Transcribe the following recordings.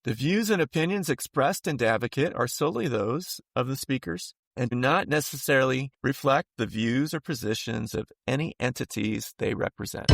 The views and opinions expressed in Davocate are solely those of the speakers and do not necessarily reflect the views or positions of any entities they represent.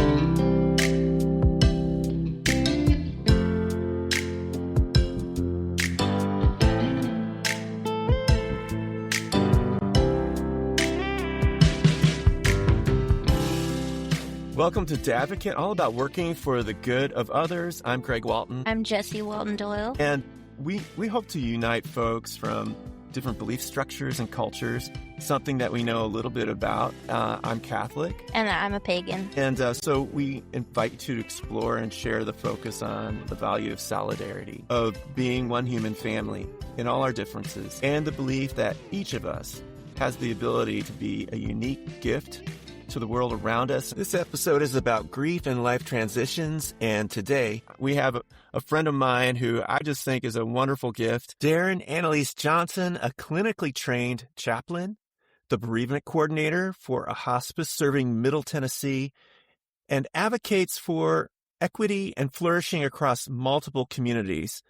Welcome to Davocate, all about working for the good of others. I'm Craig Walton. I'm Jessie Walton Doyle. And we hope to unite folks from different belief structures and cultures, something that we know a little bit about. I'm Catholic. And I'm a pagan. And so we invite you to explore and share the focus on the value of solidarity, of being one human family in all our differences, and the belief that each of us has the ability to be a unique gift to the world around us. This episode is about grief and life transitions, and today we have a friend of mine who I just think is a wonderful gift, Dahron Annaliese Johnson, a clinically trained chaplain, the Bereavement Coordinator for a hospice serving Middle Tennessee, and advocates for equity and flourishing across multiple communities.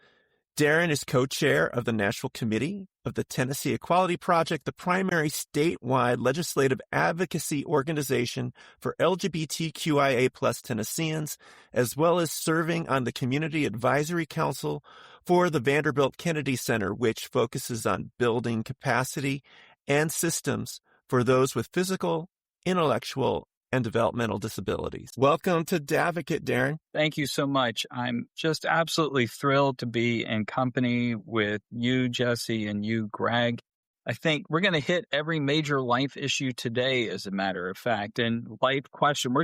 Dahron is co-chair of the National Committee of the Tennessee Equality Project, the primary statewide legislative advocacy organization for LGBTQIA plus Tennesseans, as well as serving on the Community Advisory Council for the Vanderbilt Kennedy Center, which focuses on building capacity and systems for those with physical, intellectual, and developmental disabilities. Welcome to Davocate, Dahron. Thank you so much. I'm just absolutely thrilled to be in company with you, Jessie, and you, Greg. I think we're going to hit every major life issue today, as a matter of fact, and life question.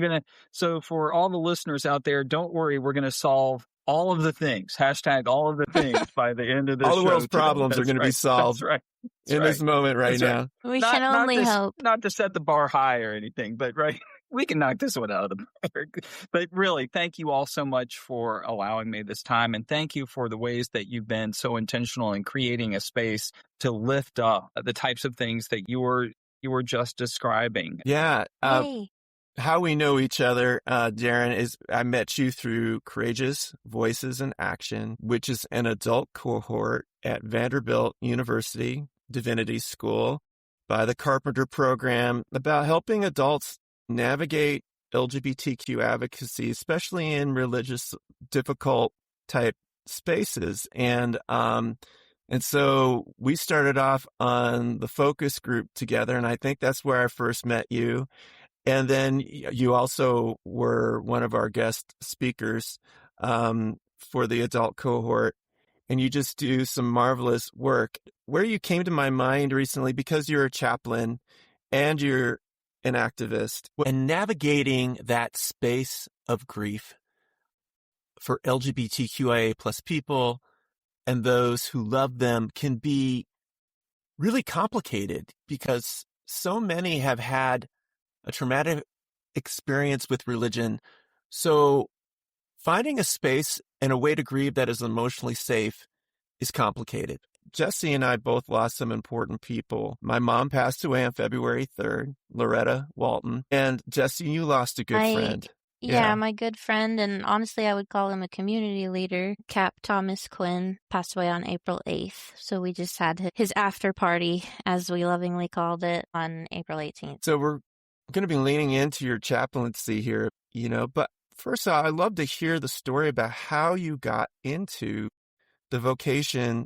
So for all the listeners out there, don't worry, we're going to solve all of the things, hashtag all of the things by the end of this show. All the world's problems are going to be solved in this moment right now. We can only hope. Not to set the bar high or anything, but we can knock this one out of the park. But really, thank you all so much for allowing me this time. And thank you for the ways that you've been so intentional in creating a space to lift up the types of things that you were just describing. Yeah. Hey. How we know each other, Dahron, is I met you through Courageous Voices in Action, which is an adult cohort at Vanderbilt University Divinity School by the Carpenter Program about helping adults navigate LGBTQ advocacy, especially in religious, difficult type spaces. And so we started off on the focus group together, and I think that's where I first met you. And then you also were one of our guest speakers for the adult cohort, and you just do some marvelous work. Where you came to my mind recently, because you're a chaplain and you're an activist, and navigating that space of grief for LGBTQIA plus people and those who love them can be really complicated because so many have had a traumatic experience with religion. So finding a space and a way to grieve that is emotionally safe is complicated. Jessie and I both lost some important people. My mom passed away on February 3rd, Loretta Walton. And Jessie, you lost a good friend. Yeah, my good friend, and honestly, I would call him a community leader, Cap Thomas Quinn, passed away on April 8th. So we just had his after party, as we lovingly called it, on April 18th. So we're going to be leaning into your chaplaincy here, but first of all, I'd love to hear the story about how you got into the vocation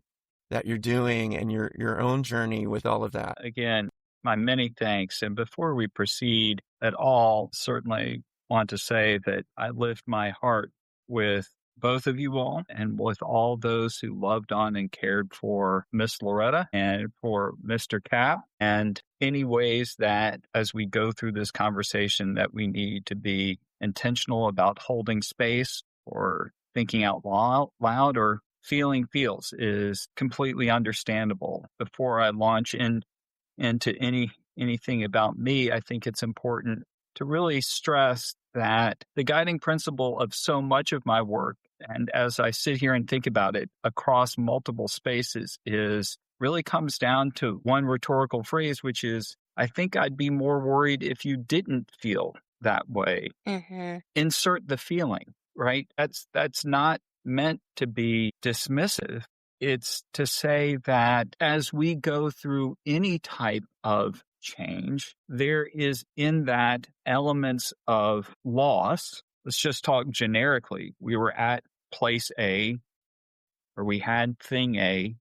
that you're doing and your own journey with all of that. Again, my many thanks. And before we proceed at all, certainly want to say that I lift my heart with both of you all and with all those who loved on and cared for Miss Loretta and for Mr. Cap, and any ways that as we go through this conversation that we need to be intentional about holding space or thinking out loud or feeling feels is completely understandable. Before I launch into anything about me, I think it's important to really stress that the guiding principle of so much of my work, and as I sit here and think about it across multiple spaces, is really comes down to one rhetorical phrase, which is, I think I'd be more worried if you didn't feel that way. Mm-hmm. Insert the feeling, right? That's not meant to be dismissive. It's to say that as we go through any type of change, there is in that elements of loss. Let's just talk generically. We were at place A, or we had thing A,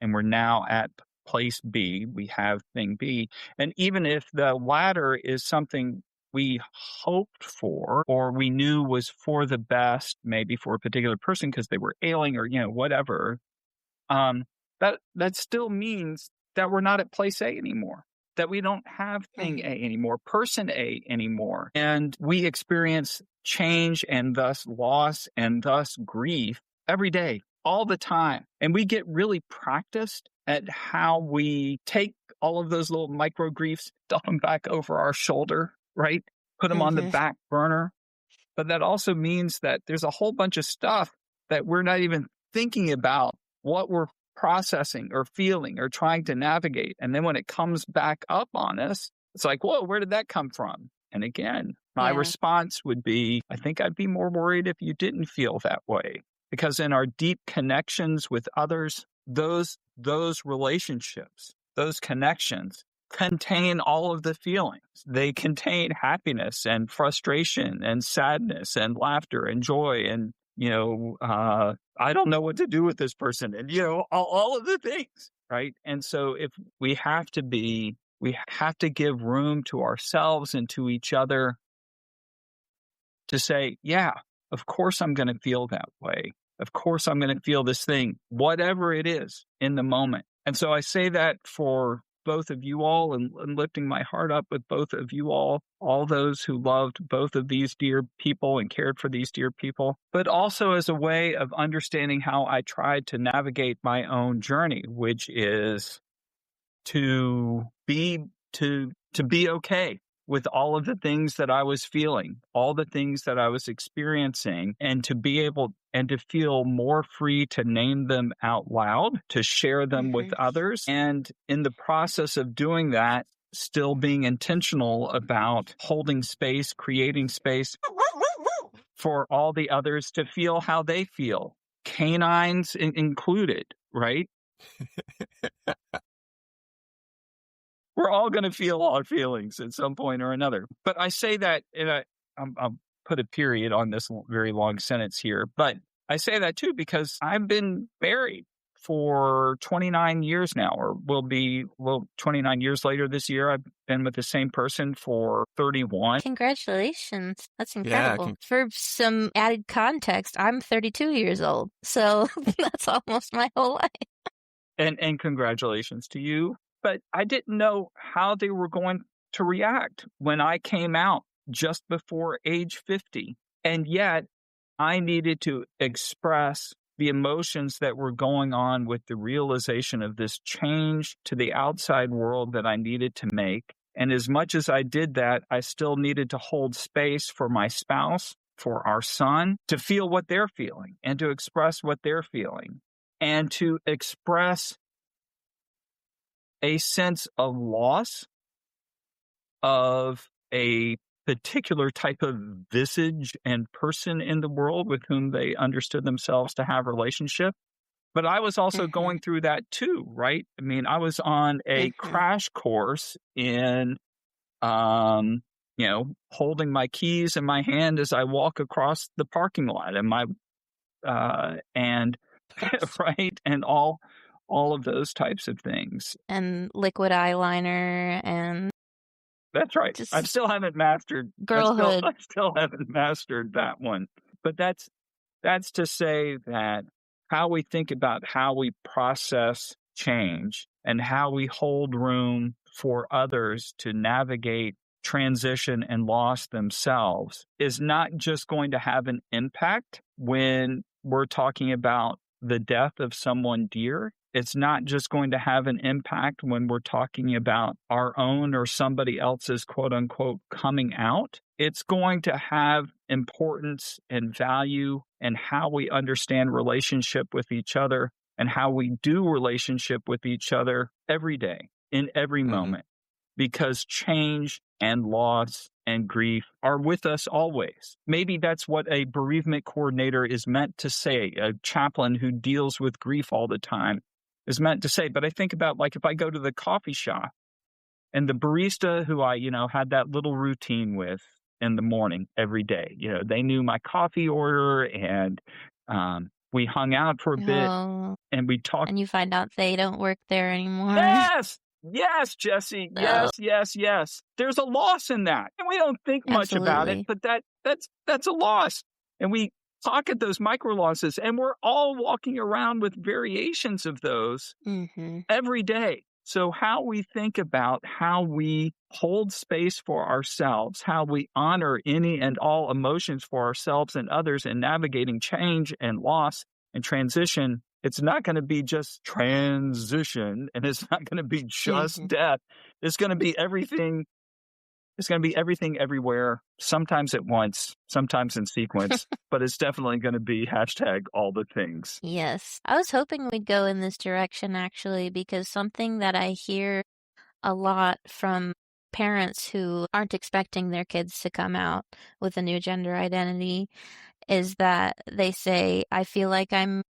and we're now at place B. We have thing B. And even if the latter is something we hoped for or we knew was for the best, maybe for a particular person because they were ailing or, whatever, that still means that we're not at place A anymore, that we don't have thing A anymore, person A anymore. And we experience change and thus loss and thus grief every day, all the time. And we get really practiced at how we take all of those little micro griefs, dump them back over our shoulder, right? Put them on the back burner. But that also means that there's a whole bunch of stuff that we're not even thinking about what we're processing or feeling or trying to navigate. And then when it comes back up on us, it's like, whoa, where did that come from? And again, my response would be, I think I'd be more worried if you didn't feel that way. Because in our deep connections with others, those relationships, those connections contain all of the feelings. They contain happiness and frustration and sadness and laughter and joy and, I don't know what to do with this person and, all of the things, right? And so if we have to give room to ourselves and to each other to say, yeah, of course I'm going to feel that way. Of course I'm going to feel this thing, whatever it is in the moment. And so I say that for both of you all and lifting my heart up with both of you all those who loved both of these dear people and cared for these dear people, but also as a way of understanding how I tried to navigate my own journey, which is to be okay with all of the things that I was feeling, all the things that I was experiencing, and to be able and to feel more free to name them out loud, to share them with others. And in the process of doing that, still being intentional about holding space, creating space for all the others to feel how they feel, canines included, right? We're all going to feel our feelings at some point or another. But I say that, and I'll put a period on this very long sentence here, but I say that too because I've been married for 29 years now, or will be 29 years later this year. I've been with the same person for 31. Congratulations. That's incredible. For some added context, I'm 32 years old. So that's almost my whole life. And congratulations to you. But I didn't know how they were going to react when I came out just before age 50. And yet I needed to express the emotions that were going on with the realization of this change to the outside world that I needed to make. And as much as I did that, I still needed to hold space for my spouse, for our son, to feel what they're feeling and to express what they're feeling and to express a sense of loss of a particular type of visage and person in the world with whom they understood themselves to have relationship. But I was also going through that too, right? I mean, I was on a crash course in, holding my keys in my hand as I walk across the parking lot and right. And all of those types of things. And liquid eyeliner and... That's right. I still haven't mastered girlhood. I still haven't mastered that one. But that's to say that how we think about how we process change and how we hold room for others to navigate transition and loss themselves is not just going to have an impact when we're talking about the death of someone dear. It's not just going to have an impact when we're talking about our own or somebody else's quote unquote coming out. It's going to have importance and value in how we understand relationship with each other and how we do relationship with each other every day, in every moment, because change and loss and grief are with us always. Maybe that's what a bereavement coordinator is meant to say. A chaplain who deals with grief all the time is meant to say. But I think about, like, if I go to the coffee shop and the barista who I, had that little routine with in the morning every day, they knew my coffee order, and we hung out for a bit Oh, and we talked. and you find out they don't work there anymore. Yes. Yes, Jessie. No. Yes. There's a loss in that. And we don't think much about it, Absolutely. but that's a loss. And we pocket those micro losses, and we're all walking around with variations of those Mm-hmm. every day. So how we think about how we hold space for ourselves, how we honor any and all emotions for ourselves and others in navigating change and loss and transition. It's not going to be just transition, and it's not going to be just Mm-hmm. death. It's going to be everything. It's going to be everything everywhere, sometimes at once, sometimes in sequence, but it's definitely going to be # all the things. Yes. I was hoping we'd go in this direction, actually, because something that I hear a lot from parents who aren't expecting their kids to come out with a new gender identity is that they say, I feel like I'm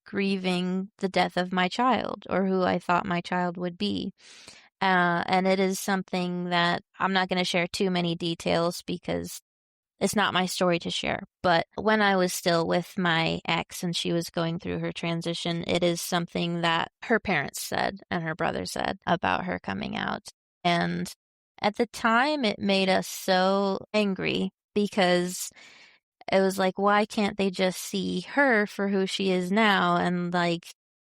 grieving the death of my child or who I thought my child would be. And it is something that I'm not going to share too many details because it's not my story to share. But when I was still with my ex and she was going through her transition, it is something that her parents said and her brother said about her coming out. And at the time, it made us so angry because it was like, why can't they just see her for who she is now? And like,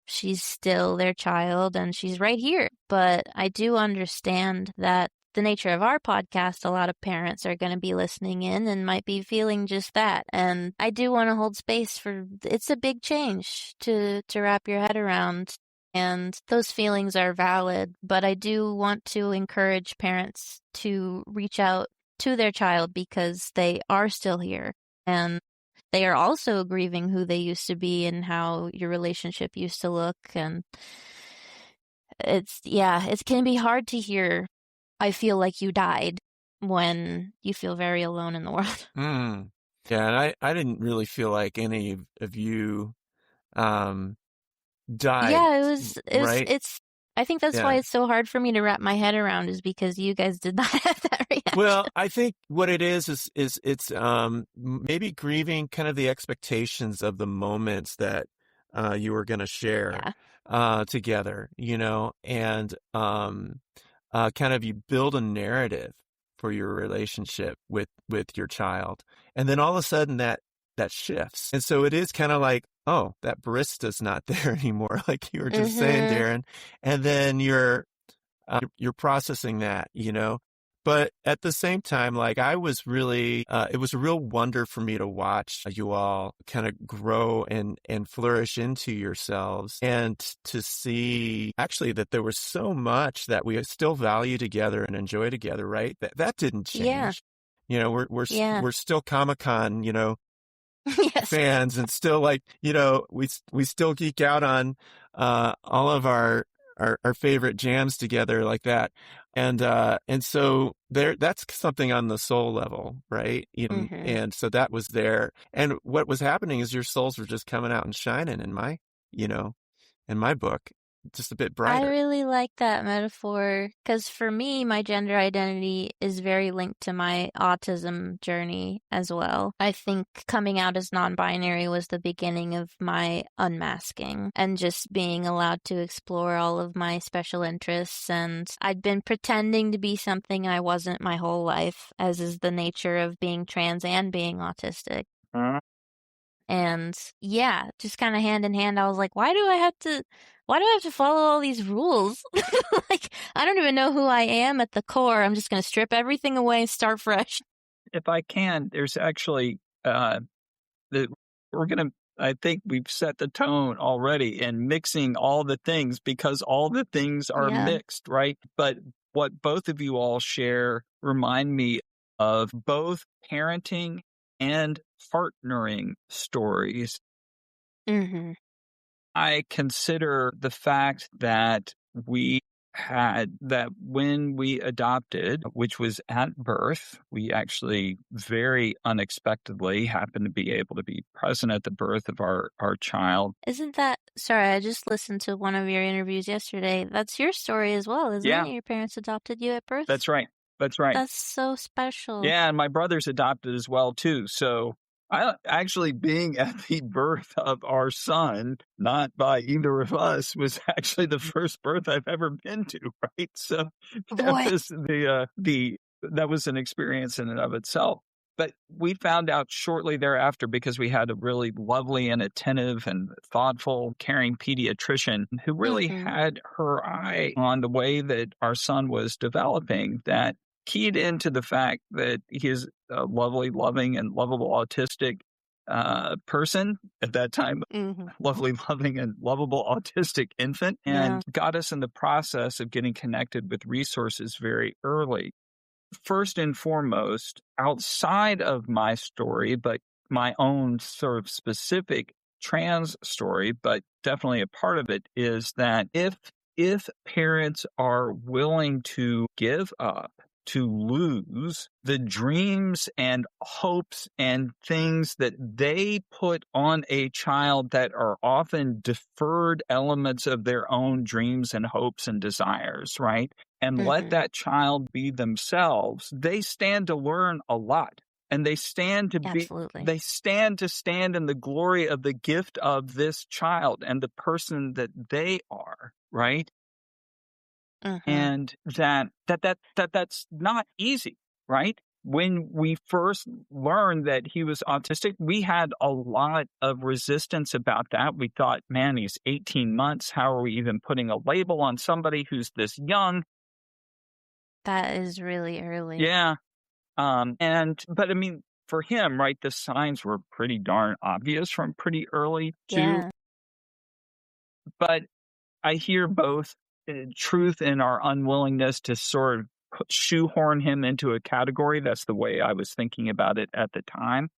she's still their child and she's right here. But I do understand that the nature of our podcast, a lot of parents are going to be listening in and might be feeling just that. And I do want to hold space for, it's a big change to wrap your head around. And those feelings are valid, but I do want to encourage parents to reach out to their child because they are still here. And they are also grieving who they used to be and how your relationship used to look. And it can be hard to hear, I feel like you died, when you feel very alone in the world. Mm. Yeah, and I didn't really feel like any of you died, Yeah, right? I think that's why Yeah. it's so hard for me to wrap my head around is because you guys did not have that reaction. Well, I think what it is it's maybe grieving kind of the expectations of the moments that you were going to share together, and kind of you build a narrative for your relationship with your child, and then all of a sudden that shifts, and so it is kind of like, oh, that barista's not there anymore, like you were just saying, Mm-hmm. Darren, and then you're processing that, but at the same time, like I was really, it was a real wonder for me to watch you all kind of grow and flourish into yourselves, and to see actually that there was so much that we still value together and enjoy together, right? That didn't change. Yeah. We're still Comic-Con, Yes. fans, and still like, we still geek out on all of our favorite jams together like that. And so that's something on the soul level, right? Mm-hmm. And so that was there. And what was happening is your souls were just coming out and shining in my book, just a bit I brighter. really like that metaphor because for me, my gender identity is very linked to my autism journey as well. I think coming out as non-binary was the beginning of my unmasking and just being allowed to explore all of my special interests. And I'd been pretending to be something I wasn't my whole life, as is the nature of being trans and being autistic. And yeah, just kind of hand in hand, I was like, why do I have to follow all these rules? Like, I don't even know who I am at the core. I'm just going to strip everything away and start fresh. If I can, there's actually, I think we've set the tone already in mixing all the things, because all the things are mixed, right? But what both of you all share remind me of both parenting and partnering stories. Mm-hmm. I consider the fact that we had that when we adopted, which was at birth, we actually very unexpectedly happened to be able to be present at the birth of our child. Isn't that, sorry, I just listened to one of your interviews yesterday. That's your story as well, isn't Yeah, it? Your parents adopted you at birth? that's right. That's right. That's so special. Yeah, and my brother's adopted as well, too. So I actually being at the birth of our son, not by either of us, was actually the first birth I've ever been to, right? So that Boy. was that was an experience in and of itself. But we found out shortly thereafter, because we had a really lovely and attentive and thoughtful, caring pediatrician who really had her eye on the way that our son was developing, that keyed into the fact that he is a lovely, loving, and lovable autistic person at that time, lovely, loving, and lovable autistic infant, and got us in the process of getting connected with resources very early. First and foremost, outside of my story, but my own sort of specific trans story, but definitely a part of it, is that if parents are willing to give up, to lose the dreams and hopes and things that they put on a child that are often deferred elements of their own dreams and hopes and desires, right? And let that child be themselves, they stand to learn a lot. And they stand to stand in the glory of the gift of this child and the person that they are, right? And that's not easy, right? When we first learned that he was autistic, we had a lot of resistance about that. We thought, man, he's 18 months. How are we even putting a label on somebody who's this young? That is really early. Yeah. But I mean, for him, right, the signs were pretty darn obvious from pretty early too. Yeah. But I hear both truth and our unwillingness to sort of shoehorn him into a category. That's the way I was thinking about it at the time,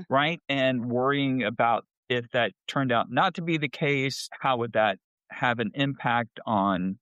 right? And worrying about if that turned out not to be the case, how would that have an impact on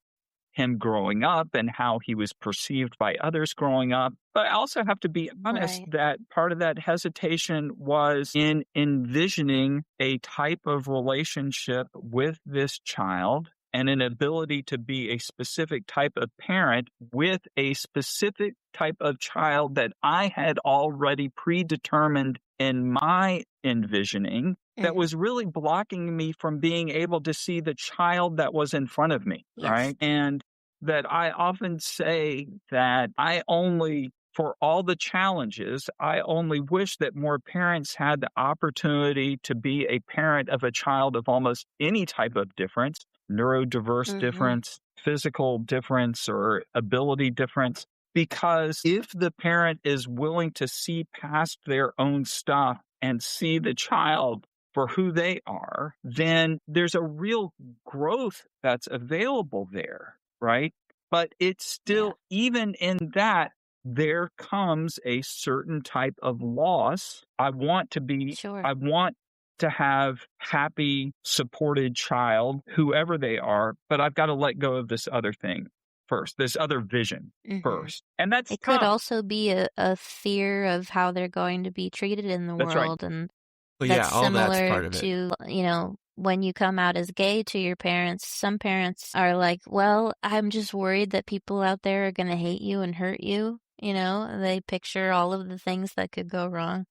him growing up and how he was perceived by others growing up. But I also have to be honest that part of that hesitation was in envisioning a type of relationship with this child and an ability to be a specific type of parent with a specific type of child that I had already predetermined in my envisioning that was really blocking me from being able to see the child that was in front of me, right? And that I often say that for all the challenges, I only wish that more parents had the opportunity to be a parent of a child of almost any type of difference, neurodiverse difference, physical difference, or ability difference. Because if the parent is willing to see past their own stuff and see the child for who they are, then there's a real growth that's available there, right? But it's still, even in that, there comes a certain type of loss. I want to have happy, supported child, whoever they are, but I've got to let go of this other thing first, this other vision first. And that's it could also be a fear of how they're going to be treated in the world. And that's similar to, you know, when you come out as gay to your parents, some parents are like, well, I'm just worried that people out there are going to hate you and hurt you. You know, they picture all of the things that could go wrong.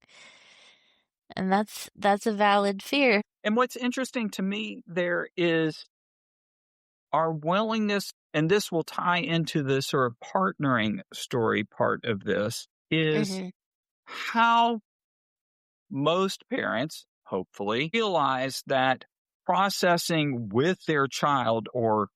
And that's a valid fear. And what's interesting to me there is our willingness, and this will tie into the sort of partnering story part of this, is how most parents, hopefully, realize that processing with their child, or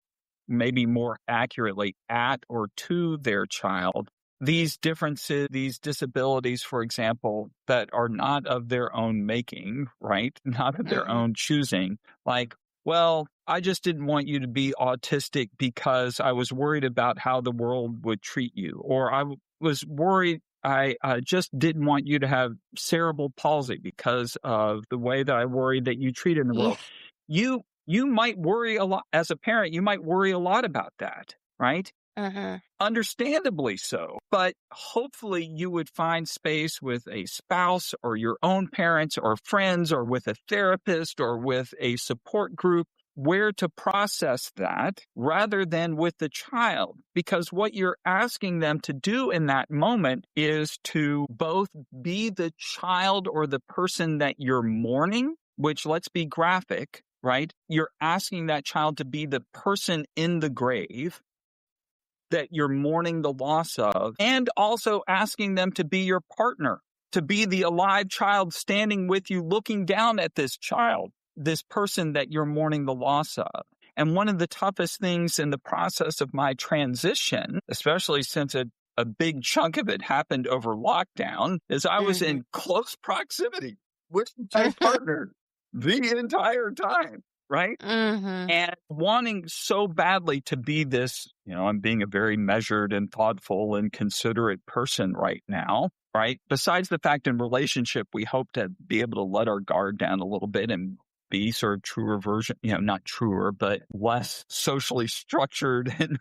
maybe more accurately, at or to their child, these differences, these disabilities, for example, that are not of their own making, right? Not of their own choosing. Like, well, I just didn't want you to be autistic because I was worried about how the world would treat you. Or I was worried, I just didn't want you to have cerebral palsy because of the way that I worried that you treated the world. You might worry a lot as a parent. You might worry a lot about that, right? Mm-hmm. Understandably so. But hopefully you would find space with a spouse or your own parents or friends or with a therapist or with a support group where to process that rather than with the child. Because what you're asking them to do in that moment is to both be the child or the person that you're mourning, which, let's be graphic, right? You're asking that child to be the person in the grave that you're mourning the loss of, and also asking them to be your partner, to be the alive child standing with you, looking down at this child, this person that you're mourning the loss of. And one of the toughest things in the process of my transition, especially since a big chunk of it happened over lockdown, is I was in close proximity with my partner the entire time, right? And wanting so badly to be this, I'm being a very measured and thoughtful and considerate person right now, right? Besides the fact in relationship, we hope to be able to let our guard down a little bit and be sort of truer version, not truer, but less socially structured and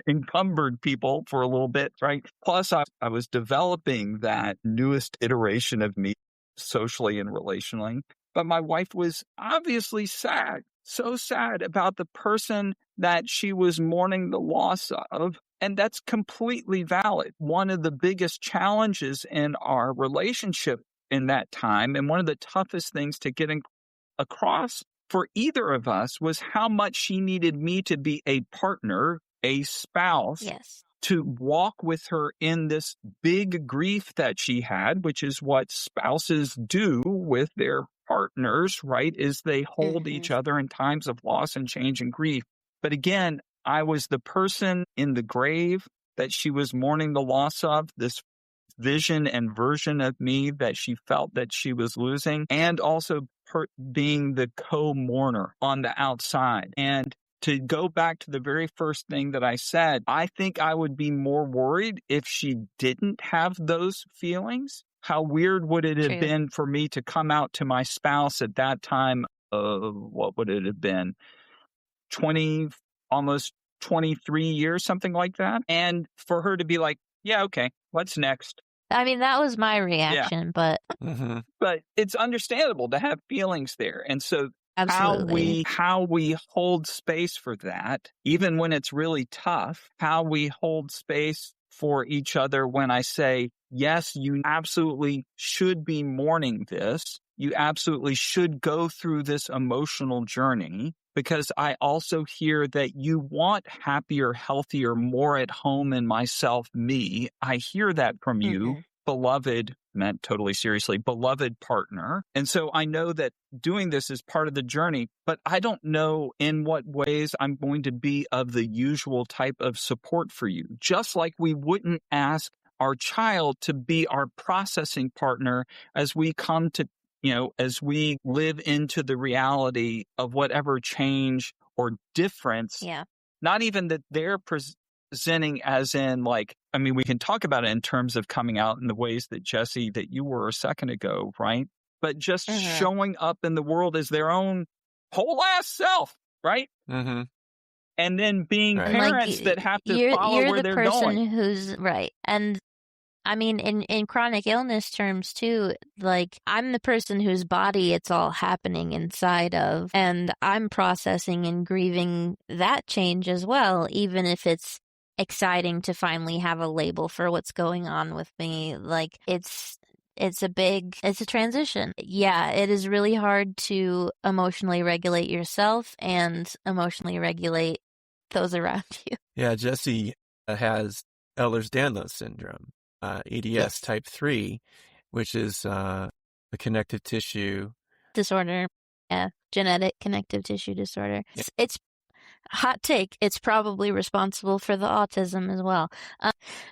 encumbered people for a little bit, right? Plus, I was developing that newest iteration of me socially and relationally. But my wife was obviously sad, so sad about the person that she was mourning the loss of. And that's completely valid. One of the biggest challenges in our relationship in that time, and one of the toughest things to get across for either of us, was how much she needed me to be a partner, a spouse. Yes. To walk with her in this big grief that she had, which is what spouses do with their partners, right? Is they hold each other in times of loss and change and grief. But again, I was the person in the grave that she was mourning the loss of, this vision and version of me that she felt that she was losing, and also being the co-mourner on the outside. And to go back to the very first thing that I said, I think I would be more worried if she didn't have those feelings. How weird would it have been for me to come out to my spouse at that time? What would it have been? 20, almost 23 years, something like that. And for her to be like, yeah, okay, what's next? I mean, that was my reaction, but it's understandable to have feelings there. And so absolutely. how we hold space for that, even when it's really tough, how we hold space for each other when I say, yes, you absolutely should be mourning this. You absolutely should go through this emotional journey, because I also hear that you want happier, healthier, more at home in myself, me. I hear that from you, beloved, meant totally seriously, beloved partner. And so I know that doing this is part of the journey, but I don't know in what ways I'm going to be of the usual type of support for you. Just like we wouldn't ask our child to be our processing partner as we come to, as we live into the reality of whatever change or difference. Yeah. Not even that they're presenting as in we can talk about it in terms of coming out in the ways that Jessie, that you were a second ago, right? But just showing up in the world as their own whole ass self, right? And then being parents that have to follow where they're going. You're the person who's right. And I mean, in chronic illness terms too, I'm the person whose body it's all happening inside of, and I'm processing and grieving that change as well, even if it's exciting to finally have a label for what's going on with me. It's a transition. Yeah, it is really hard to emotionally regulate yourself and emotionally regulate those around you. Yeah, Jessie has Ehlers-Danlos syndrome. EDS type 3, which is a connective tissue disorder. Yeah, genetic connective tissue disorder. Yeah. It's hot take. It's probably responsible for the autism as well.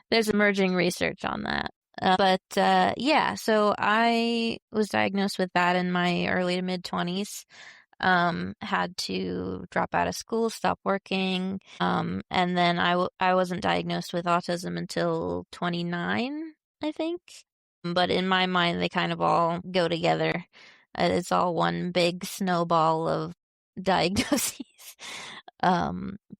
There's emerging research on that. So I was diagnosed with that in my early to mid 20s. Had to drop out of school, stop working. And then I wasn't diagnosed with autism until 29, I think. But in my mind, they kind of all go together. It's all one big snowball of diagnoses.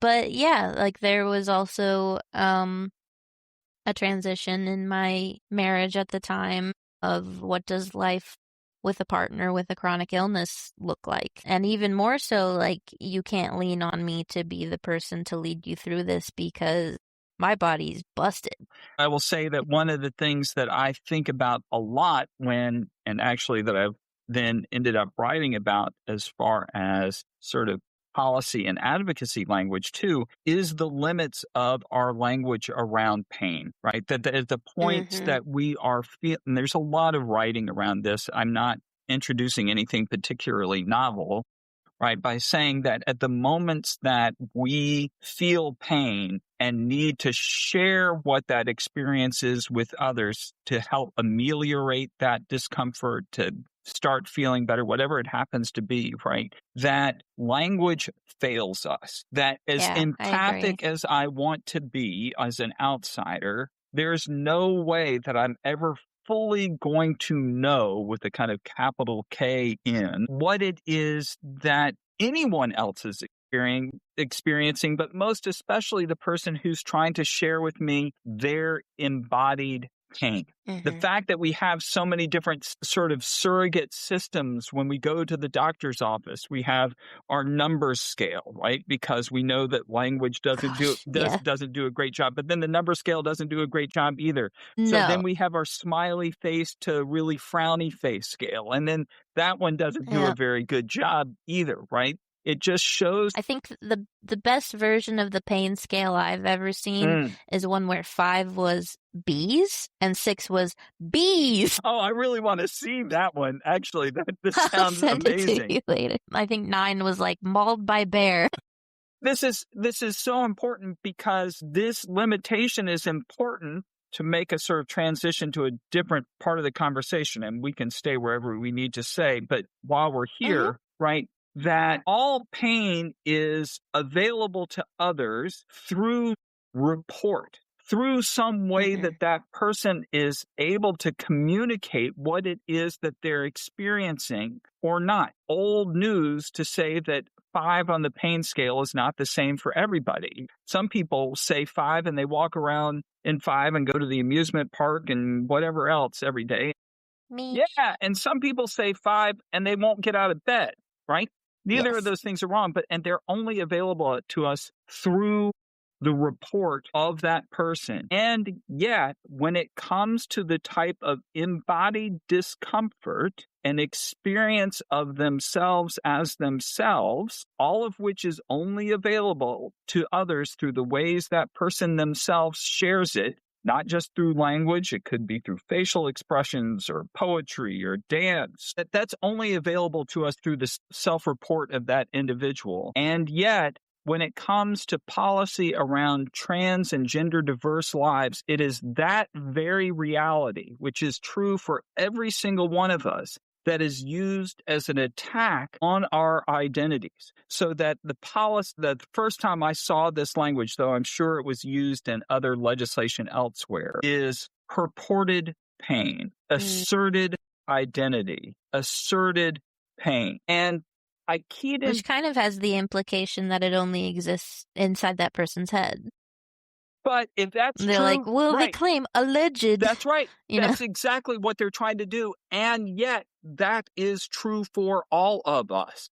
But yeah, like there was also a transition in my marriage at the time of what does life with a partner with a chronic illness look like. And even more so, like, you can't lean on me to be the person to lead you through this because my body's busted. I will say that one of the things that I think about a lot and actually that I've then ended up writing about as far as sort of policy and advocacy language too, is the limits of our language around pain, right? That at the points that we are feeling, there's a lot of writing around this. I'm not introducing anything particularly novel, right? By saying that at the moments that we feel pain and need to share what that experience is with others to help ameliorate that discomfort, to start feeling better, whatever it happens to be, right? That language fails us. That as empathic as I want to be as an outsider, there's no way that I'm ever fully going to know, with a kind of capital K in, what it is that anyone else is experiencing, but most especially the person who's trying to share with me their embodied pain. The fact that we have so many different sort of surrogate systems when we go to the doctor's office, we have our numbers scale, right? Because we know that language doesn't do a great job, but then the number scale doesn't do a great job either. So then we have our smiley face to really frowny face scale, and then that one doesn't do a very good job either, right? It just shows. I think the best version of the pain scale I've ever seen is one where 5 was B's and 6 was B's. Oh, I really want to see that one. Actually, this sounds I'll send amazing. it to you later. I think 9 was like mauled by bear. This is so important because this limitation is important to make a sort of transition to a different part of the conversation, and we can stay wherever we need to say. But while we're here, right, that all pain is available to others through report, through some way that person is able to communicate what it is that they're experiencing or not. Old news to say that 5 on the pain scale is not the same for everybody. Some people say 5 and they walk around in 5 and go to the amusement park and whatever else every day. Me. Yeah, and some people say 5 and they won't get out of bed, right? Neither of those things are wrong, and they're only available to us through the report of that person. And yet, when it comes to the type of embodied discomfort and experience of themselves as themselves, all of which is only available to others through the ways that person themselves shares it, not just through language, it could be through facial expressions or poetry or dance. That's only available to us through the self-report of that individual. And yet, when it comes to policy around trans and gender diverse lives, it is that very reality, which is true for every single one of us, that is used as an attack on our identities. So that the first time I saw this language, though I'm sure it was used in other legislation elsewhere, is purported pain, asserted identity, asserted pain. And I keyed in. Which kind of has the implication that it only exists inside that person's head. But if that's they're true, like, well, they claim alleged. That's right. That's know? exactly what they're trying to do. And yet that is true for all of us.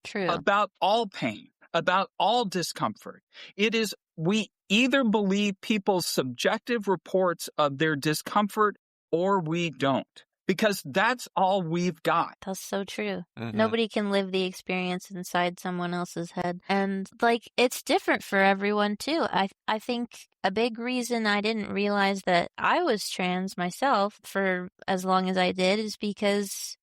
True. About all pain, about all discomfort. It is, we either believe people's subjective reports of their discomfort or we don't. Because that's all we've got. That's so true. Nobody can live the experience inside someone else's head. And, like, it's different for everyone, too. I think a big reason I didn't realize that I was trans myself for as long as I did is because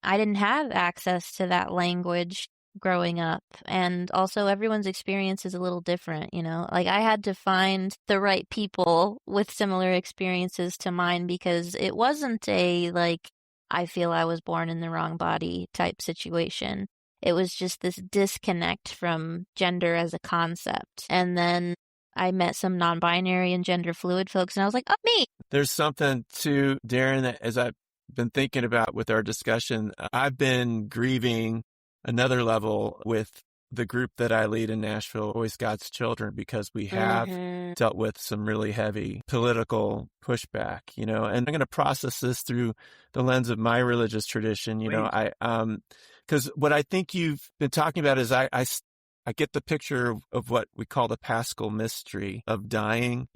I didn't have access to that language growing up. And also everyone's experience is a little different, you know? Like, I had to find the right people with similar experiences to mine because it wasn't a, like, I feel I was born in the wrong body type situation. It was just this disconnect from gender as a concept. And then I met some non-binary and gender fluid folks and I was like, oh, me! There's something to, Darren, that as I've been thinking about with our discussion, I've been grieving another level with the group that I lead in Nashville, Always God's Children, because we have dealt with some really heavy political pushback, and I'm going to process this through the lens of my religious tradition. Because what I think you've been talking about is I get the picture of what we call the Paschal mystery of dying,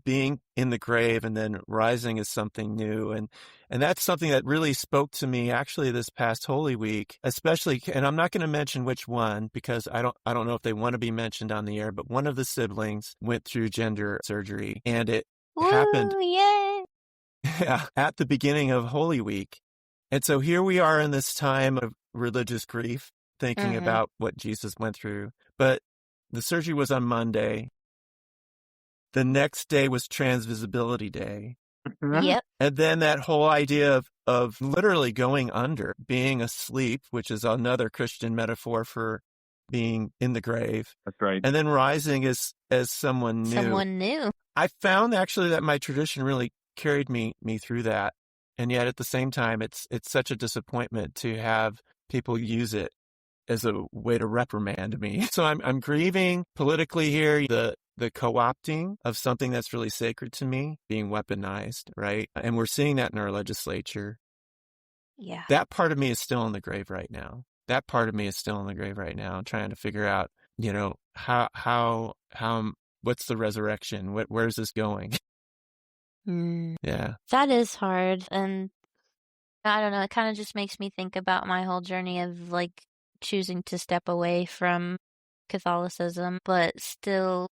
being in the grave and then rising as something new. And that's something that really spoke to me actually this past Holy Week, especially, and I'm not going to mention which one because I don't know if they want to be mentioned on the air, but one of the siblings went through gender surgery and it happened at the beginning of Holy Week. And so here we are in this time of religious grief, thinking about what Jesus went through. But the surgery was on Monday. The next day was Transvisibility Day. Yep. And then that whole idea of literally going under, being asleep, which is another Christian metaphor for being in the grave. That's right. And then rising as someone new. Someone new. I found actually that my tradition really carried me through that. And yet at the same time, it's such a disappointment to have people use it as a way to reprimand me. So I'm grieving politically here, the co-opting of something that's really sacred to me being weaponized, right? And we're seeing that in our legislature. Yeah. That part of me is still in the grave right now. I'm trying to figure out, how what's the resurrection? Where's this going? Yeah. That is hard. And I don't know, it kind of just makes me think about my whole journey of choosing to step away from Catholicism, but still,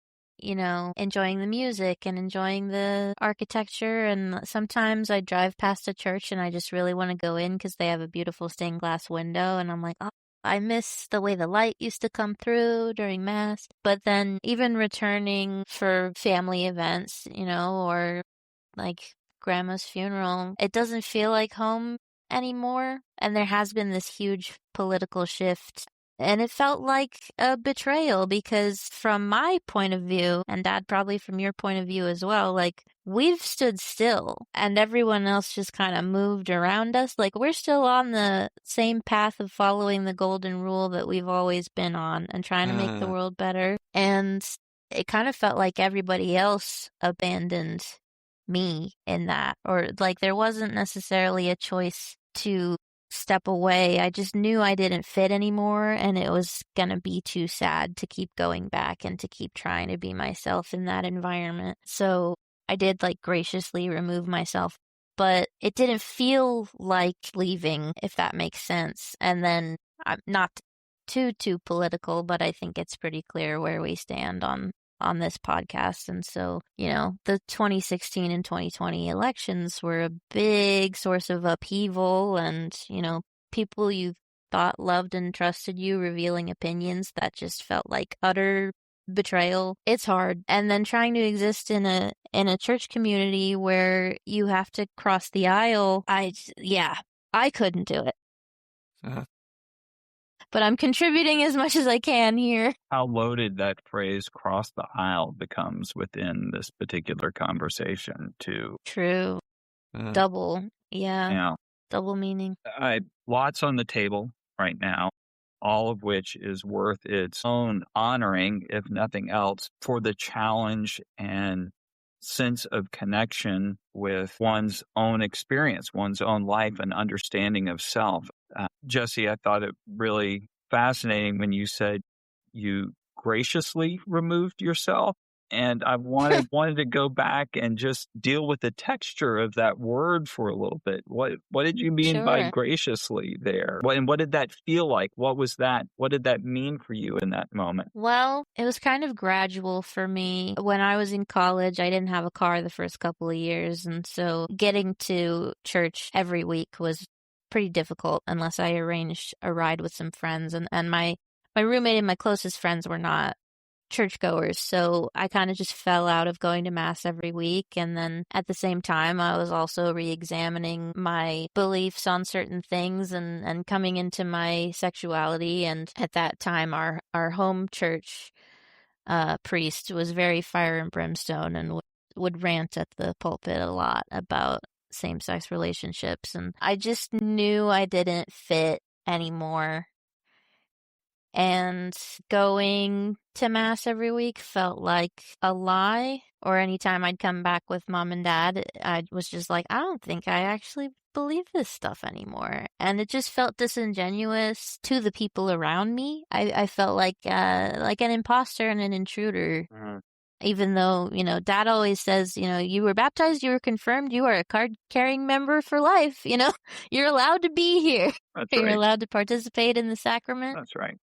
enjoying the music and enjoying the architecture. And sometimes I drive past a church and I just really want to go in because they have a beautiful stained glass window. And I'm like, oh, I miss the way the light used to come through during Mass. But then even returning for family events, or grandma's funeral, it doesn't feel like home anymore. And there has been this huge political shift. And it felt like a betrayal because from my point of view, and Dad, probably from your point of view as well, we've stood still and everyone else just kind of moved around us. We're still on the same path of following the golden rule that we've always been on and trying to make the world better. And it kind of felt like everybody else abandoned me in that, or there wasn't necessarily a choice to step away. I just knew I didn't fit anymore and it was gonna be too sad to keep going back and to keep trying to be myself in that environment. So I did graciously remove myself, but it didn't feel like leaving, if that makes sense. And then I'm not too political, but I think it's pretty clear where we stand on this podcast. And so, the 2016 and 2020 elections were a big source of upheaval and, people you thought loved and trusted you revealing opinions that just felt like utter betrayal. It's hard. And then trying to exist in a church community where you have to cross the aisle. I couldn't do it. But I'm contributing as much as I can here. How loaded that phrase cross the aisle becomes within this particular conversation, too. True. Double. Yeah. Double meaning. Lots on the table right now, all of which is worth its own honoring, if nothing else, for the challenge and sense of connection with one's own experience, one's own life and understanding of self. Jessie, I thought it really fascinating when you said you graciously removed yourself. And I wanted to go back and just deal with the texture of that word for a little bit. What did you mean by graciously there? And what did that feel like? What was that? What did that mean for you in that moment? Well, it was kind of gradual for me. When I was in college, I didn't have a car the first couple of years. And so getting to church every week was pretty difficult unless I arranged a ride with some friends. And my roommate and my closest friends were not churchgoers, so I kind of just fell out of going to Mass every week. And then at the same time, I was also re-examining my beliefs on certain things and coming into my sexuality. And at that time, our home church priest was very fire and brimstone and would rant at the pulpit a lot about same-sex relationships. And I just knew I didn't fit anymore. And going to Mass every week felt like a lie. Or anytime I'd come back with Mom and Dad, I was just like, I don't think I actually believe this stuff anymore. And it just felt disingenuous to the people around me. I felt like an imposter and an intruder. Even though, Dad always says, you were baptized, you were confirmed, you are a card-carrying member for life, You're allowed to be here. That's You're right. allowed to participate in the sacrament. That's right.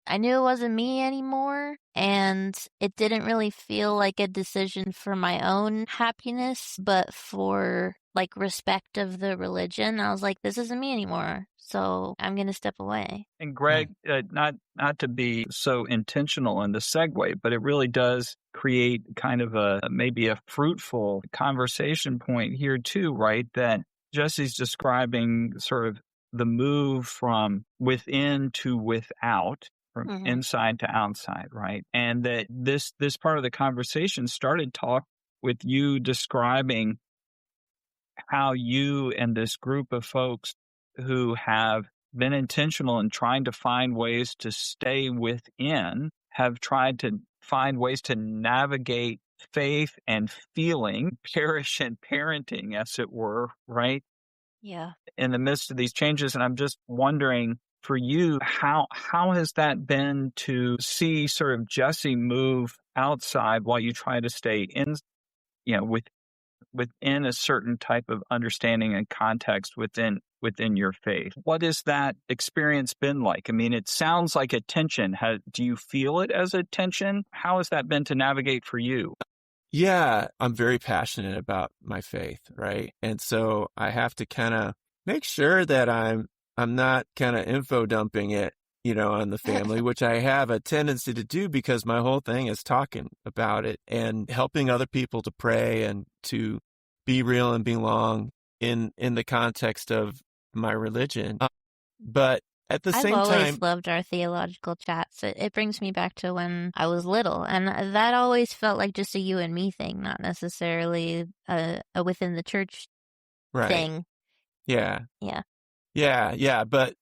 I knew it wasn't me anymore, and it didn't really feel like a decision for my own happiness, but for like respect of the religion. I was like, this isn't me anymore, so I'm going to step away. And Greg, not to be so intentional in the segue, but it really does create kind of maybe a fruitful conversation point here too, right? That Jessie's describing sort of the move from within to without, from inside to outside, right? And that this part of the conversation started talk with you describing how you and this group of folks who have been intentional in trying to find ways to stay within have tried to find ways to navigate faith and feeling, parish and parenting, as it were, right? Yeah. In the midst of these changes. And I'm just wondering for you, how has that been to see sort of Jessie move outside while you try to stay in, within a certain type of understanding and context within your faith? What has that experience been like? I mean, it sounds like a tension. Do you feel it as a tension? How has that been to navigate for you? Yeah, I'm very passionate about my faith, right? And so I have to kind of make sure that I'm not kind of info dumping it, on the family, which I have a tendency to do because my whole thing is talking about it and helping other people to pray and to be real and belong in the context of my religion. But at the same I've time, always loved our theological chats. It brings me back to when I was little, and that always felt like just a you and me thing, not necessarily a within the church thing. Yeah. Yeah. But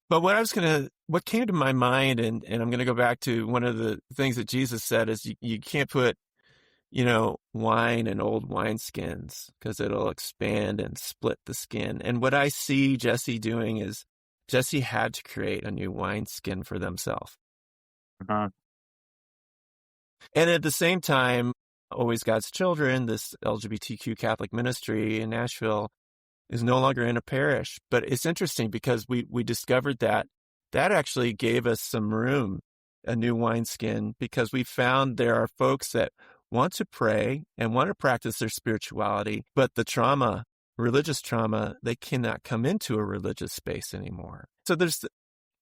what came to my mind, and I'm going to go back to one of the things that Jesus said is you can't put, wine in old wineskins because it'll expand and split the skin. And what I see Jessie doing is Jessie had to create a new wineskin for themselves. And at the same time, Always God's Children, this LGBTQ Catholic ministry in Nashville, is no longer in a parish. But it's interesting because we discovered that actually gave us some room, a new wineskin, because we found there are folks that want to pray and want to practice their spirituality, but the religious trauma, they cannot come into a religious space anymore. So there's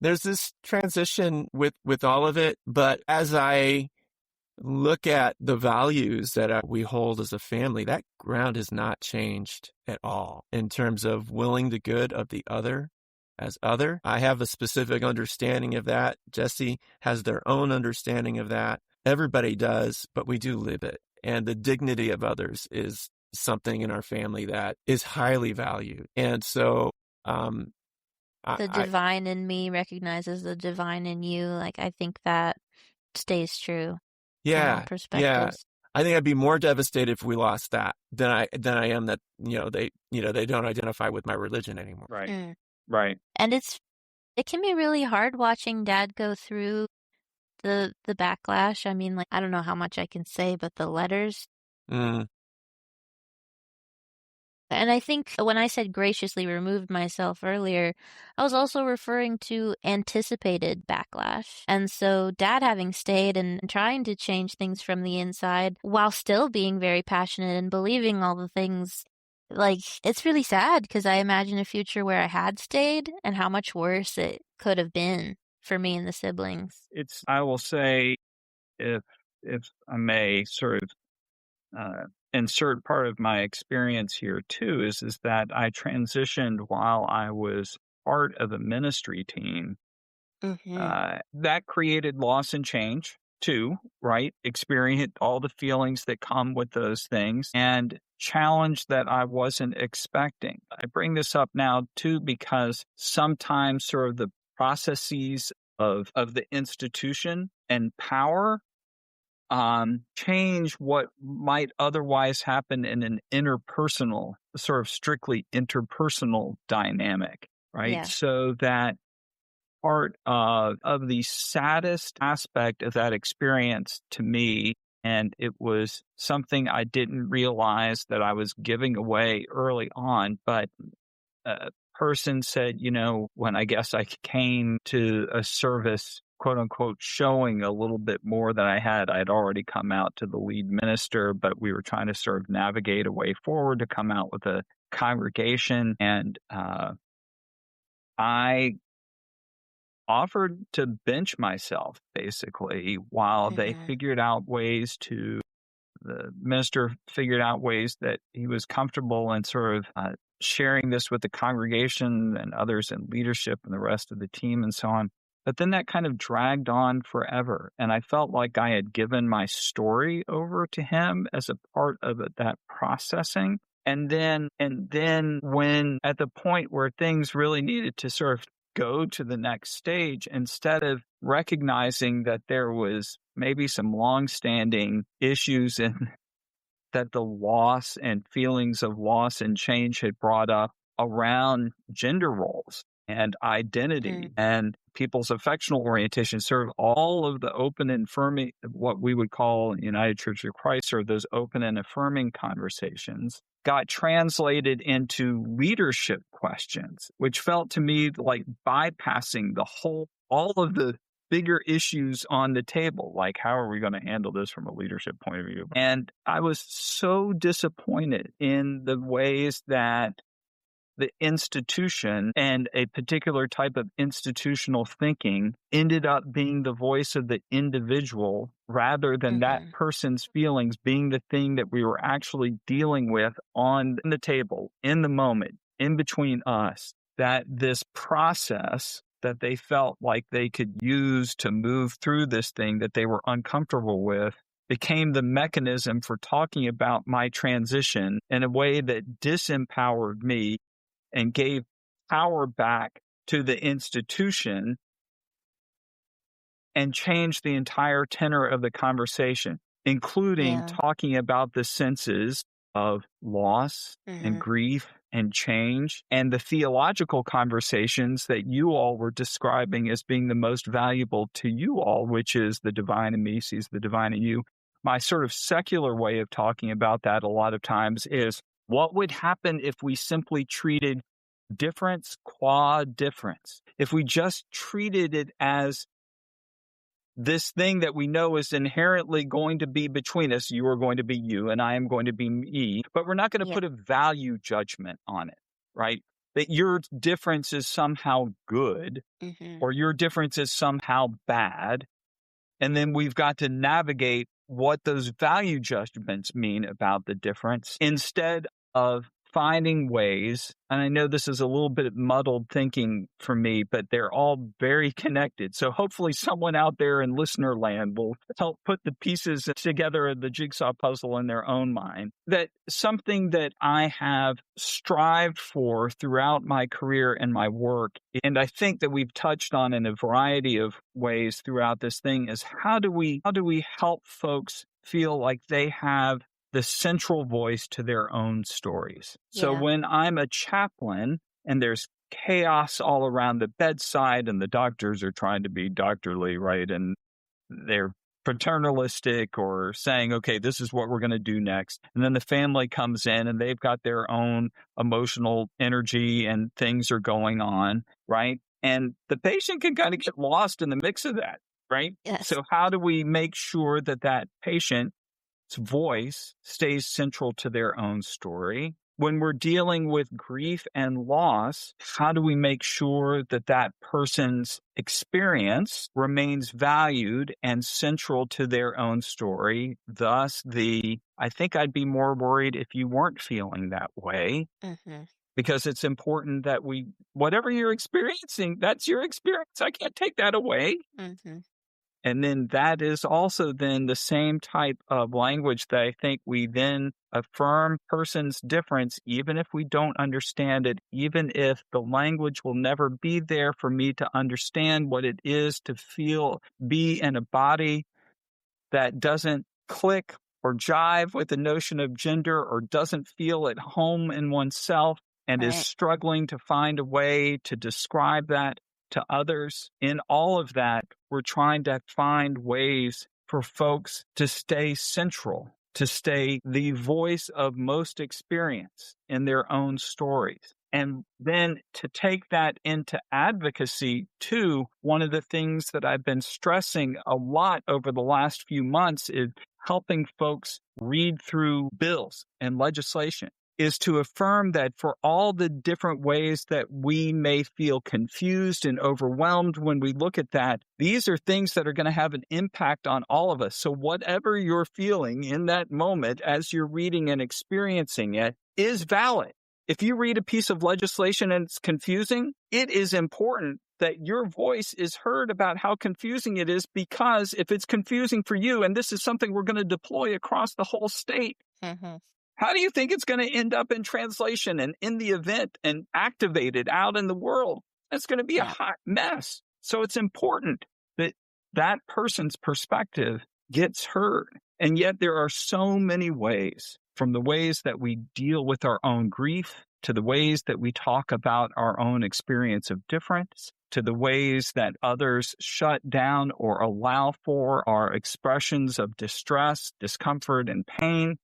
this transition with all of it. But as I look at the values that we hold as a family, that ground has not changed at all in terms of willing the good of the other as other. I have a specific understanding of that. Jessie has their own understanding of that. Everybody does, but we do live it. And the dignity of others is something in our family that is highly valued. And so the divine in me recognizes the divine in you. Like, I think that stays true. Yeah. Perspectives. I think I'd be more devastated if we lost that than I am that, they don't identify with my religion anymore. Right. Right. And it can be really hard watching Dad go through the backlash. I mean, like, I don't know how much I can say, but the letters. And I think when I said graciously removed myself earlier, I was also referring to anticipated backlash. And so Dad having stayed and trying to change things from the inside while still being very passionate and believing all the things, like, it's really sad because I imagine a future where I had stayed and how much worse it could have been for me and the siblings. I will say, if I may sort of insert part of my experience here too, is that I transitioned while I was part of a ministry team. That created loss and change too, right? Experience all the feelings that come with those things and challenge that I wasn't expecting. I bring this up now too because sometimes sort of the processes of the institution and power change what might otherwise happen in an interpersonal, sort of strictly interpersonal dynamic, right? Yeah. So that part of the saddest aspect of that experience to me, and it was something I didn't realize that I was giving away early on, but a person said, when I guess I came to a service, quote unquote, showing a little bit more than I'd already come out to the lead minister, but we were trying to sort of navigate a way forward to come out with a congregation. And I offered to bench myself basically while they figured out ways to, the minister figured out ways that he was comfortable in sort of sharing this with the congregation and others in leadership and the rest of the team and so on. But then that kind of dragged on forever. And I felt like I had given my story over to him as a part of that processing. And then when at the point where things really needed to sort of go to the next stage, instead of recognizing that there was maybe some longstanding issues and that the loss and feelings of loss and change had brought up around gender roles and identity and people's affectional orientation, sort of all of the open and affirming, what we would call United Church of Christ, or those open and affirming conversations, got translated into leadership questions, which felt to me like bypassing all of the bigger issues on the table, like how are we going to handle this from a leadership point of view? And I was so disappointed in the ways that the institution and a particular type of institutional thinking ended up being the voice of the individual rather than that person's feelings being the thing that we were actually dealing with on the table, in the moment, in between us, that this process that they felt like they could use to move through this thing that they were uncomfortable with became the mechanism for talking about my transition in a way that disempowered me and gave power back to the institution and changed the entire tenor of the conversation, including talking about the senses of loss and grief and change, and the theological conversations that you all were describing as being the most valuable to you all, which is the divine in me sees the divine in you. My sort of secular way of talking about that a lot of times is, what would happen if we simply treated difference qua difference? If we just treated it as this thing that we know is inherently going to be between us, you are going to be you and I am going to be me, but we're not going to put a value judgment on it, right? That your difference is somehow good or your difference is somehow bad. And then we've got to navigate what those value judgments mean about the difference instead of finding ways, and I know this is a little bit muddled thinking for me, but they're all very connected. So hopefully someone out there in listener land will help put the pieces together of the jigsaw puzzle in their own mind. That something that I have strived for throughout my career and my work, and I think that we've touched on in a variety of ways throughout this thing, is how do we help folks feel like they have the central voice to their own stories. So when I'm a chaplain and there's chaos all around the bedside and the doctors are trying to be doctorly, right? And they're paternalistic or saying, okay, this is what we're going to do next. And then the family comes in and they've got their own emotional energy and things are going on, right? And the patient can kind of get lost in the mix of that, right? Yes. So how do we make sure that that patient voice stays central to their own story? When we're dealing with grief and loss, how do we make sure that that person's experience remains valued and central to their own story? Thus, I think I'd be more worried if you weren't feeling that way, because it's important that whatever you're experiencing, that's your experience. I can't take that away. And then that is also then the same type of language that I think we then affirm person's difference, even if we don't understand it, even if the language will never be there for me to understand what it is to feel, be in a body that doesn't click or jive with the notion of gender or doesn't feel at home in oneself and is Right. struggling to find a way to describe that to others. In all of that, we're trying to find ways for folks to stay central, to stay the voice of most experience in their own stories. And then to take that into advocacy too, one of the things that I've been stressing a lot over the last few months is helping folks read through bills and legislation, is to affirm that for all the different ways that we may feel confused and overwhelmed when we look at that, these are things that are going to have an impact on all of us. So whatever you're feeling in that moment as you're reading and experiencing it is valid. If you read a piece of legislation and it's confusing, it is important that your voice is heard about how confusing it is, because if it's confusing for you, and this is something we're going to deploy across the whole state, how do you think it's going to end up in translation and in the event and activated out in the world? It's going to be a hot mess. So it's important that that person's perspective gets heard. And yet there are so many ways, from the ways that we deal with our own grief, to the ways that we talk about our own experience of difference, to the ways that others shut down or allow for our expressions of distress, discomfort, and pain,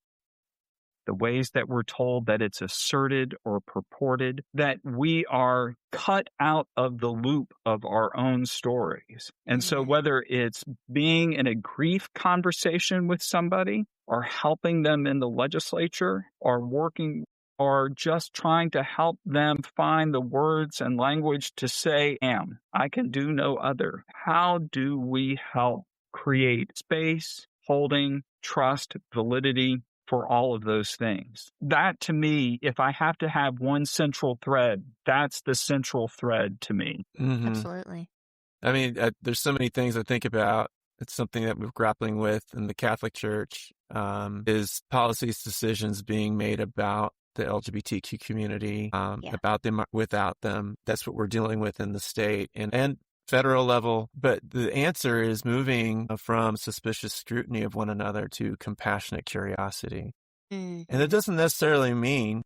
the ways that we're told that it's asserted or purported, that we are cut out of the loop of our own stories. And so whether it's being in a grief conversation with somebody, or helping them in the legislature, or working, or just trying to help them find the words and language to say, I can do no other. How do we help create space, holding, trust, validity for all of those things? That, to me, if I have to have one central thread, that's the central thread to me. Absolutely. I mean, there's so many things I think about. It's something that we're grappling with in the Catholic Church, is policies, decisions being made about the LGBTQ community, about them, without them. That's what we're dealing with in the state and federal level. But the answer is moving from suspicious scrutiny of one another to compassionate curiosity. And it doesn't necessarily mean,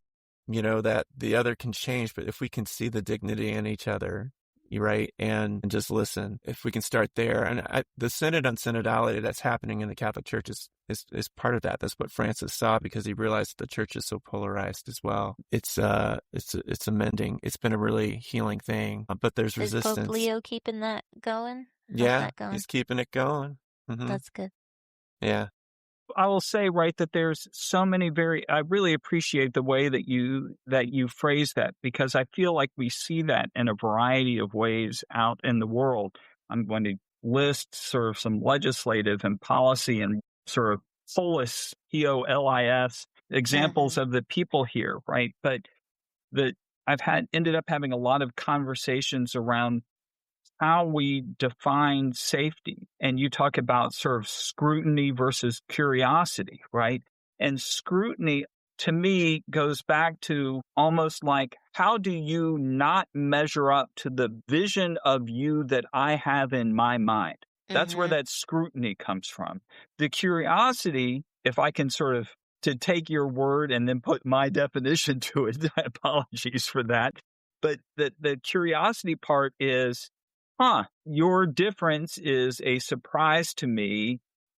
that the other can change, but if we can see the dignity in each other, right, and just listen, if we can start there. And the synod on synodality that's happening in the Catholic Church is part of that. That's what Francis saw, because he realized the church is so polarized as well. It's amending. It's been a really healing thing, but there's resistance. Is Pope Leo keeping that going? How's that going? He's keeping it going. That's good. Yeah. I will say, right, that there's so many I really appreciate the way that you phrase that, because I feel like we see that in a variety of ways out in the world. I'm going to list sort of some legislative and policy and sort of polis, P-O-L-I-S, examples of the people here, right? But I've ended up having a lot of conversations around how we define safety. And you talk about sort of scrutiny versus curiosity, right? And scrutiny, to me, goes back to almost like, how do you not measure up to the vision of you that I have in my mind? That's where that scrutiny comes from. The curiosity, if I can sort of, to take your word and then put my definition to it, apologies for that. But the curiosity part is, your difference is a surprise to me.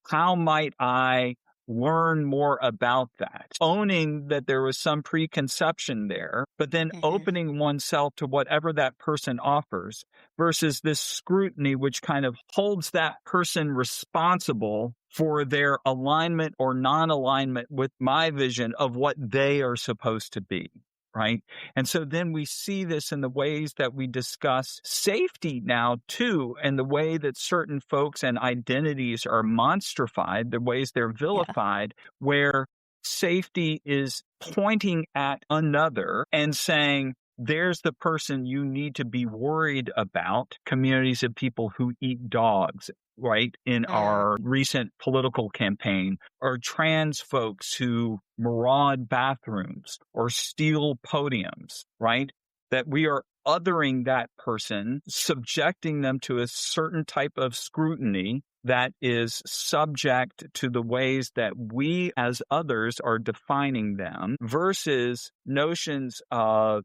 How might I learn more about that? Owning that there was some preconception there, but then opening oneself to whatever that person offers, versus this scrutiny, which kind of holds that person responsible for their alignment or non-alignment with my vision of what they are supposed to be. Right. And so then we see this in the ways that we discuss safety now, too, and the way that certain folks and identities are monstrified, the ways they're vilified, where safety is pointing at another and saying, there's the person you need to be worried about. Communities of people who eat dogs, right? In our recent political campaign, or trans folks who maraud bathrooms or steal podiums, right? That we are othering that person, subjecting them to a certain type of scrutiny that is subject to the ways that we as others are defining them, versus notions of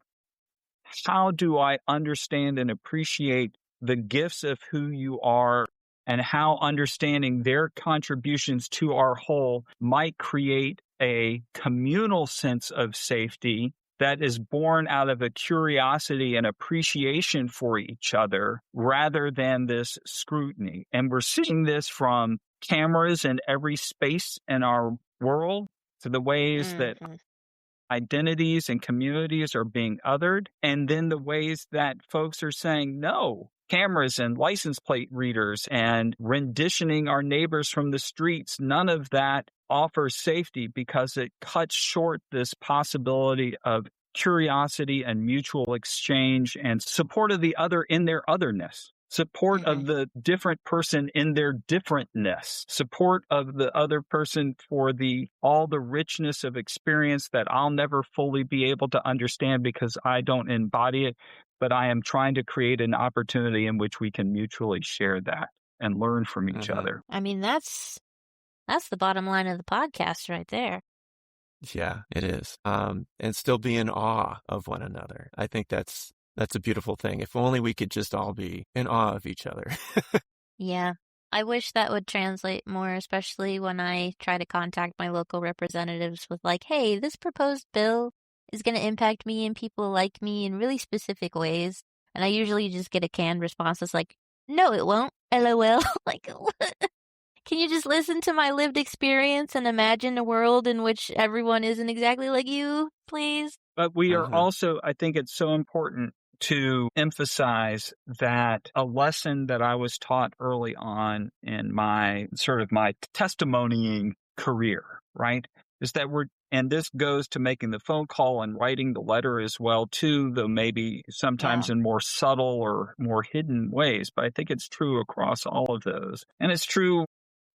how do I understand and appreciate the gifts of who you are, and how understanding their contributions to our whole might create a communal sense of safety that is born out of a curiosity and appreciation for each other rather than this scrutiny. And we're seeing this from cameras in every space in our world, to the ways that identities and communities are being othered, and then the ways that folks are saying no. Cameras and license plate readers and renditioning our neighbors from the streets, none of that offers safety because it cuts short this possibility of curiosity and mutual exchange and support of the other in their otherness. Support of the different person in their differentness, support of the other person for all the richness of experience that I'll never fully be able to understand because I don't embody it, but I am trying to create an opportunity in which we can mutually share that and learn from each other. I mean, that's the bottom line of the podcast right there. Yeah, it is. And still be in awe of one another. I think that's a beautiful thing. If only we could just all be in awe of each other. Yeah. I wish that would translate more, especially when I try to contact my local representatives with like, hey, this proposed bill is going to impact me and people like me in really specific ways. And I usually just get a canned response that's like, no, it won't. LOL. Like, what? Can you just listen to my lived experience and imagine a world in which everyone isn't exactly like you, please? But we are also, I think it's so important to emphasize that a lesson that I was taught early on in my testimonying career, right, is that and this goes to making the phone call and writing the letter as well, too, though maybe sometimes in more subtle or more hidden ways. But I think it's true across all of those. And it's true.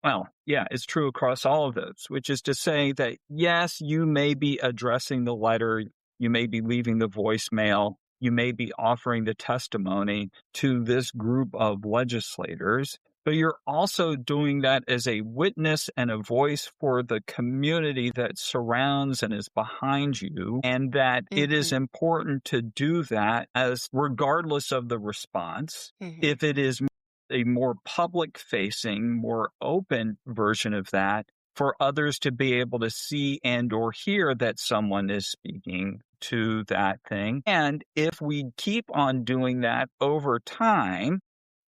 Well, yeah, it's true across all of those, which is to say that, yes, you may be addressing the letter, you may be leaving the voicemail, you may be offering the testimony to this group of legislators, but you're also doing that as a witness and a voice for the community that surrounds and is behind you, and that it is important to do that as regardless of the response. If it is a more public-facing, more open version of that, for others to be able to see and or hear that someone is speaking to that thing. And if we keep on doing that over time,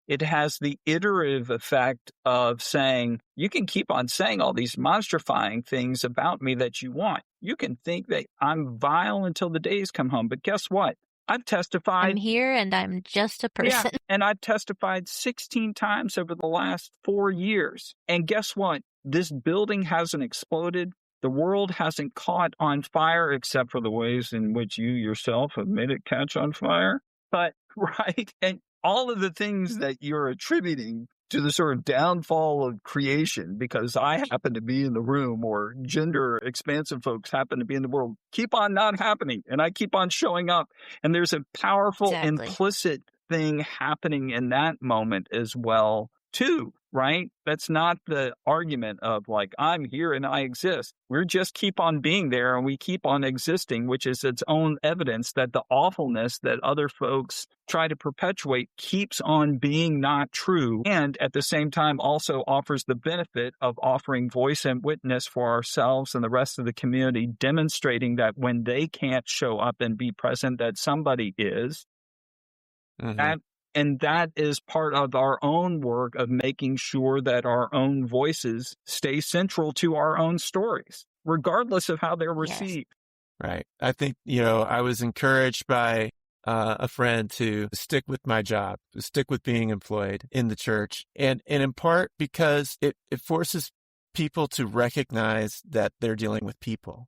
it has the iterative effect of saying, you can keep on saying all these monstrifying things about me that you want. You can think that I'm vile until the days come home, but guess what? I've testified. I'm here and I'm just a person. Yeah, and I've testified 16 times over the last 4 years. And guess what? This building hasn't exploded. The world hasn't caught on fire, except for the ways in which you yourself have made it catch on fire. But, right? And all of the things that you're attributing to the sort of downfall of creation, because I happen to be in the room or gender expansive folks happen to be in the world, keep on not happening. And I keep on showing up. And there's a powerful implicit thing happening in that moment as well, too, right? That's not the argument of like, I'm here and I exist. We just keep on being there and we keep on existing, which is its own evidence that the awfulness that other folks try to perpetuate keeps on being not true. And at the same time also offers the benefit of offering voice and witness for ourselves and the rest of the community, demonstrating that when they can't show up and be present, that somebody is. And that is part of our own work of making sure that our own voices stay central to our own stories, regardless of how they're received. Right. I think, I was encouraged by a friend to stick with my job, to stick with being employed in the church. And in part because it forces people to recognize that they're dealing with people,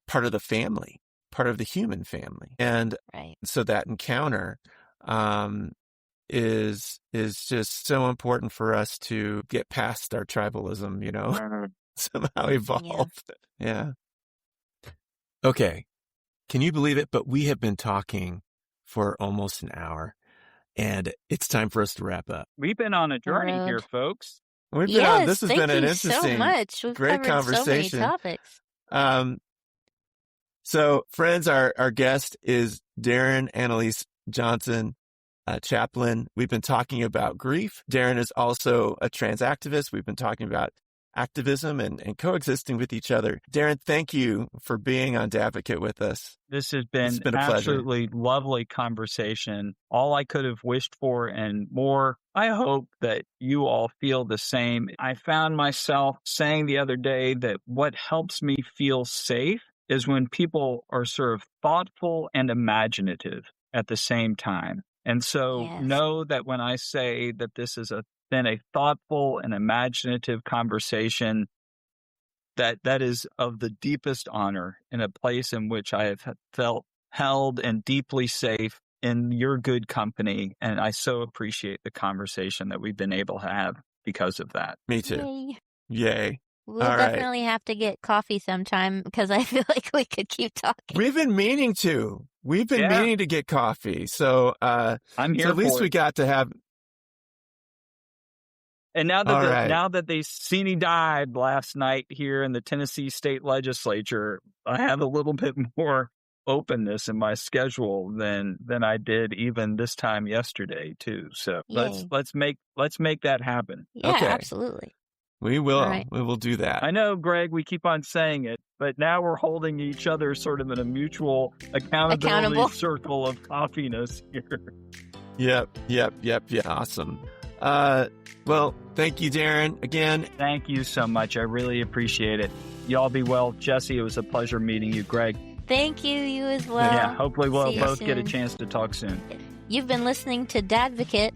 part of the family, part of the human family. And Right. so that encounter is just so important for us to get past our tribalism, somehow evolve. Yeah. Okay. Can you believe it? But we have been talking for almost an hour, and it's time for us to wrap up. We've been on a journey here, folks. We've been on, this has been an Thank you interesting, so much. We've great covered conversation. so many topics. So, friends, our guest is Dahron Annaliese Johnson, chaplain. We've been talking about grief. Dahron is also a trans activist. We've been talking about activism and coexisting with each other. Dahron, thank you for being on Advocate with us. This has been a absolutely lovely conversation. All I could have wished for and more. I hope that you all feel the same. I found myself saying the other day that what helps me feel safe is when people are sort of thoughtful and imaginative at the same time. And so know that when I say that this has been a thoughtful and imaginative conversation, that is of the deepest honor in a place in which I have felt held and deeply safe in your good company. And I so appreciate the conversation that we've been able to have because of that. Me too. Yay. We'll definitely have to get coffee sometime because I feel like we could keep talking. We've been meaning to. We've been meaning to get coffee. So I'm here. So at least we got to have. And now that they seen died last night here in the Tennessee State Legislature, I have a little bit more openness in my schedule than I did even this time yesterday too. So let's make that happen. Yeah, okay. Absolutely. We will. Right. We will do that. I know, Greg, we keep on saying it, but now we're holding each other sort of in a mutual accountability circle of coffiness here. Yep. Awesome. Well, thank you, Dahron, again. Thank you so much. I really appreciate it. Y'all be well. Jessie, it was a pleasure meeting you. Greg. Thank you. You as well. Yeah, hopefully we'll both get a chance to talk soon. You've been listening to Dadvocate.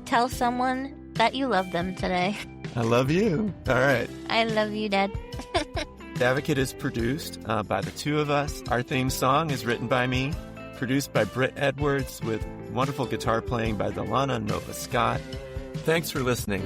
Tell someone that you love them today. I love you. All right. I love you, Dad. Advocate is produced by the two of us. Our theme song is written by me, produced by Britt Edwards, with wonderful guitar playing by Delana Nova Scott. Thanks for listening.